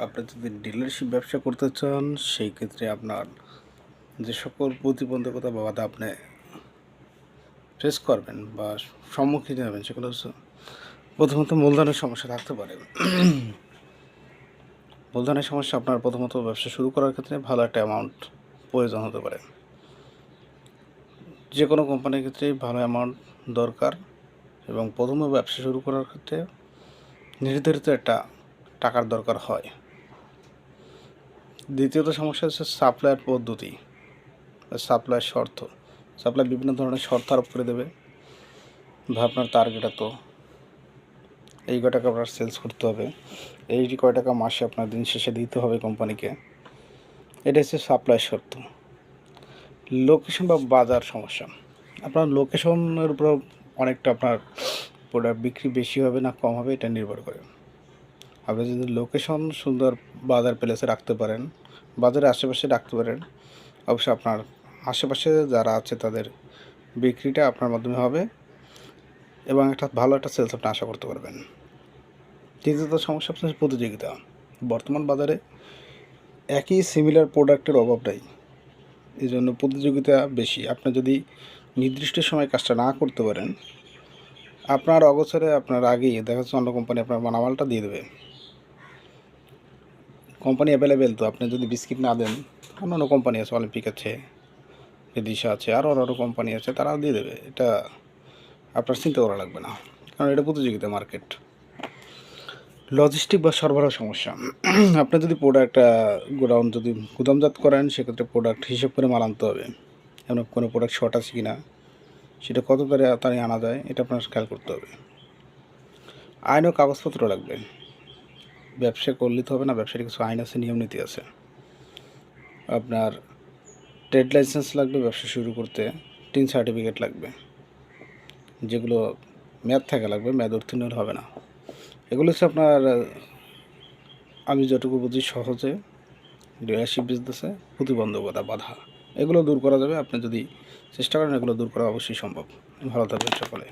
আপনি যদি ডিলারশিপ ব্যবসা করতে চান সেই ক্ষেত্রে আপনার যে সকল প্রতিবন্ধকতা বা বাধা আপনি ফেস করবেন বা সম্মুখীন হবেন সেগুলো হচ্ছে প্রথমত মূলধনের সমস্যা থাকতে পারে। মূলধনের সমস্যা আপনার প্রথমত ব্যবসা শুরু করার ক্ষেত্রে ভালো একটা অ্যামাউন্ট প্রয়োজন হতে পারে। যে কোনো কোম্পানির ক্ষেত্রেই ভালো অ্যামাউন্ট দরকার এবং প্রথমে ব্যবসা শুরু করার ক্ষেত্রে নির্ধারিত একটা টাকার দরকার হয়। দ্বিতীয়ত সমস্যা হচ্ছে সাপ্লাইয়ের পদ্ধতি, সাপ্লাইয়ের শর্ত। সাপ্লাই বিভিন্ন ধরনের শর্ত আরোপ করে দেবে বা আপনার টার্গেট এত, এই কয় টাকা আপনার সেলস করতে হবে, এই কয় টাকা মাসে আপনার দিন শেষে দিতে হবে কোম্পানিকে। এটা হচ্ছে সাপ্লাই শর্ত। লোকেশন বা বাজার সমস্যা, আপনার লোকেশনের উপর অনেকটা আপনার প্রোডাক্ট বিক্রি বেশি হবে না কম হবে এটা নির্ভর করে। আপনি যদি লোকেশন সুন্দর বাজার প্লেসে রাখতে পারেন, বাজারের আশেপাশে রাখতে পারেন, অবশ্যই আপনার আশেপাশে যারা আছে তাদের বিক্রিটা আপনার মাধ্যমে হবে এবং একটা ভালো একটা সেলস আপনি আশা করতে পারবেন। তৃতীয়ত সমস্যা হচ্ছে প্রতিযোগিতা। বর্তমান বাজারে একই সিমিলার প্রোডাক্টের অভাব নাই, এই জন্য প্রতিযোগিতা বেশি। আপনি যদি নির্দিষ্ট সময় কাজটা না করতে পারেন, আপনার অগোচরে আপনার আগেই দেখা যাচ্ছে অন্য কোম্পানি আপনার মালামালটা দিয়ে দেবে। কোম্পানি অ্যাভেলেবেল, তো আপনি যদি বিস্কিট না দেন অন্য কোম্পানি আছে, অলিম্পিক আছে, এদিশা আছে, আরও আরও কোম্পানি আছে, তারাও দিয়ে দেবে। এটা আপনার চিন্তা করা লাগবে না, কারণ এটা প্রতিযোগিতা মার্কেট। লজিস্টিক বা সরবরাহ সমস্যা, আপনি যদি প্রোডাক্ট গোডাউন যদি গুদামজাত করেন সেক্ষেত্রে প্রোডাক্ট হিসেব করে মাল আনতে হবে। এমন কোনো প্রোডাক্ট শর্ট আছে কি না সেটা কত তাড়াতাড়ি আনা যায় এটা আপনার খেয়াল করতে হবে। আইন ও কাগজপত্র লাগবে। ব্যবসা করলে তো হবে না, ব্যবসার কিছু আইন আছে, নিয়ম নীতি আছে। আপনার ট্রেড লাইসেন্স লাগবে ব্যবসা শুরু করতে, টিন সার্টিফিকেট লাগবে, যেগুলো মেয়াদ থাকা লাগবে, মেয়াদ উত্তীর্ণ হবে না। এগুলো হচ্ছে আপনার, আমি যতটুকু বুঝি সহজে ডিলারশিপ বিজনেসে প্রতিবন্ধকতা বাধা, এগুলো দূর করা যাবে। আপনি যদি চেষ্টা করেন এগুলো দূর করা অবশ্যই সম্ভব। ভালো থাকবেন সকলে।